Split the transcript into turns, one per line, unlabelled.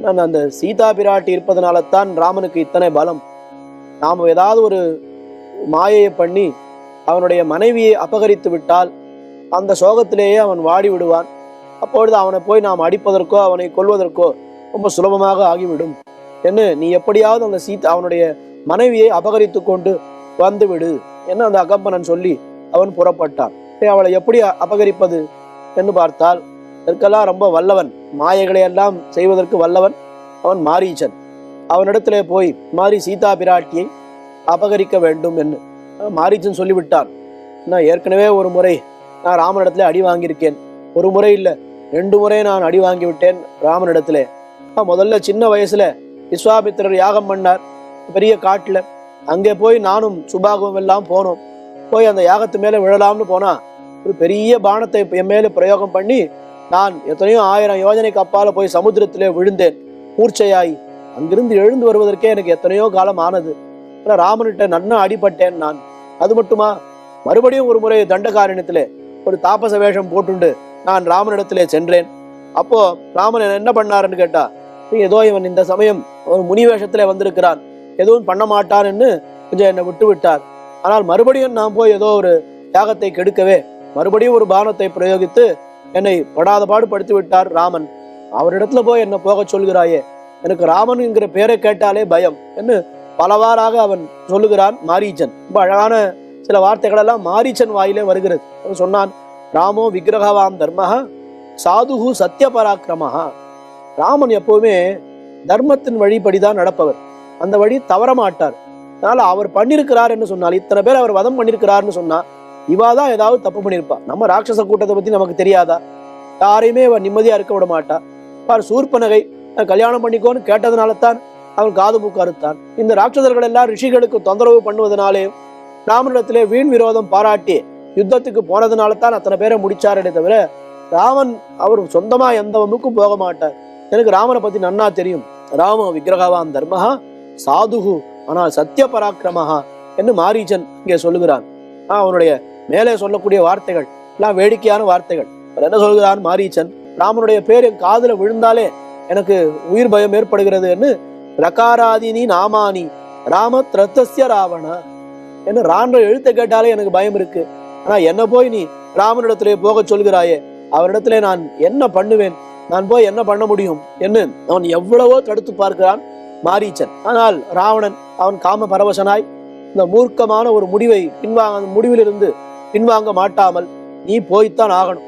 நான் அந்த சீதா பிராட்டி இருப்பதனால தான் ராமனுக்கு இத்தனை பலம். நாம் ஏதாவது ஒரு மாயையை பண்ணி அவனுடைய மனைவியை அபகரித்து விட்டால் அந்த சோகத்திலேயே அவன் வாடி விடுவான். அப்பொழுது அவனை போய் நாம் அடிப்பதற்கோ அவனை கொல்வதற்கோ ரொம்ப சுலபமாக ஆகிவிடும் என்று நீ எப்படியாவது அந்த அவனுடைய மனைவியை அபகரித்து கொண்டு வந்து விடு என்று அந்த அகம்பனன் சொல்லி அவன் புறப்பட்டான். அவளை எப்படி அபகரிப்பது என்று பார்த்தால் இதற்கெல்லாம் ரொம்ப வல்லவன், மாயைகளை எல்லாம் செய்வதற்கு வல்லவன் அவன் மாரீச்சன். அவனிடத்திலே போய் மாரி சீதா பிராட்டியை அபகரிக்க வேண்டும் என்று மாரீச்சன் சொல்லிவிட்டான். நான் ஏற்கனவே ஒரு முறை நான் ராமனிடத்துல அடி வாங்கியிருக்கேன். ஒரு முறை இல்லை, 2 முறை நான் அடி வாங்கி விட்டேன் ராமனிடத்துல. முதல்ல சின்ன வயசுல விஸ்வாமித்திரர் யாகம் பண்ணார் பெரிய காட்டுல. அங்கே போய் நானும் சுபாகவும் எல்லாம் போனோம். போய் அந்த யாகத்து மேல விழலாம்னு போனா ஒரு பெரிய பானத்தை என் மேல பிரயோகம் பண்ணி நான் எத்தனையோ 1000 யோஜனைக்கு அப்பால போய் சமுத்திரத்திலே விழுந்தேன். மூர்ச்சையாய் அங்கிருந்து எழுந்து வருவதற்கே எனக்கு எத்தனையோ காலம் ஆனது. ராமனிட்ட நன்னா அடிபட்டேன் நான். அது மட்டுமா, மறுபடியும் ஒரு முறை தண்டகாரண்யத்திலே ஒரு தாபச வேஷம் போட்டுண்டு நான் ராமனிடத்திலே சென்றேன். அப்போ ராமன் என்ன பண்ணாருன்னு கேட்டா, ஏதோ இவன் இந்த சமயம் ஒரு முனி வேஷத்திலே வந்திருக்கிறான், எதுவும் பண்ண மாட்டான்னு கொஞ்சம் என்னை விட்டு விட்டார். ஆனால் மறுபடியும் நான் போய் ஏதோ ஒரு யாகத்தை கெடுக்கவே மறுபடியும் ஒரு பானத்தை பிரயோகித்து என்னை படாத பாடு படுத்தி விட்டார் ராமன். அவரிடத்துல போய் என்ன போக சொல்கிறாயே, எனக்கு ராமன் என்கிற பேரை கேட்டாலே பயம் என்று பலவாறாக அவன் சொல்லுகிறான் மாரீச்சன். ரொம்ப அழகான சில வார்த்தைகள் எல்லாம் மாரீச்சன் வாயிலே வருகிறது. அவன் சொன்னான், ராமோ விக்கிரகவான் தர்மஹ சாதுகு சத்திய பராக்கிரமஹா. ராமன் எப்பவுமே தர்மத்தின் வழிபடிதான் நடப்பவர், அந்த வழி தவற மாட்டார். அதனால அவர் பண்ணிருக்கிறார் என்று சொன்னால், இத்தனை பேர் அவர் வதம் பண்ணிருக்கிறார்னு சொன்னா இவாதான் ஏதாவது தப்பு பண்ணிருப்பா. நம்ம ராட்சச கூட்டத்தை பத்தி நமக்கு தெரியாதா? யாரையுமே அவன் நிம்மதியா இருக்க விட மாட்டா. பார், சூர்பனகை கல்யாணம் பண்ணிக்கோன்னு கேட்டதுனால தான் அவன் காது மூக்கு அறுத்தான். இந்த ராட்சசர்கள் எல்லாம் ரிஷிகளுக்கு தொந்தரவு பண்ணுவதனாலே ராமனிடத்திலே வீண் விரோதம் பாராட்டி யுத்தத்துக்கு போனதுனால தான் அத்தனை பேரை முடிச்சாரே தவிர ராமன் அவர் சொந்தமா எந்த வம்புக்கும் போக மாட்டார். எனக்கு ராமனை பத்தி நன்னா தெரியும். ராம விக்கிரகவான் தர்மஹா சாதுகு ஆனால் சத்திய பராக்கிரமஹா என்று மாரீச்சன் இங்கே சொல்லுகிறான். அவனுடைய மேலே சொல்லக்கூடிய வார்த்தைகள் எல்லாம் வேடிக்கையான வார்த்தைகள். என்ன சொல்கிறான் மாரீச்சன், ராமனுடைய பேர் என் காதுல விழுந்தாலே எனக்கு உயிர் பயம் ஏற்படுகிறது என்று ரகாராதினி நாமானி ராம திரத்தஸ்ய ராவண என்று ரான்ற எழுத்தை கேட்டாலே எனக்கு பயம் இருக்கு. ஆனா என்ன போய் நீ ராமனிடத்திலே போக சொல்கிறாயே, அவரிடத்திலே நான் என்ன பண்ணுவேன், நான் போய் என்ன பண்ண முடியும் என்று அவன் எவ்வளவோ தடுத்து பார்க்கிறான் மாரீச்சன். ஆனால் ராவணன் அவன் காம பரவசனாய் இந்த மூர்க்கமான ஒரு முடிவை முடிவிலிருந்து பின்வாங்க மாட்டாமல் நீ போய்த்தான் ஆகணும்.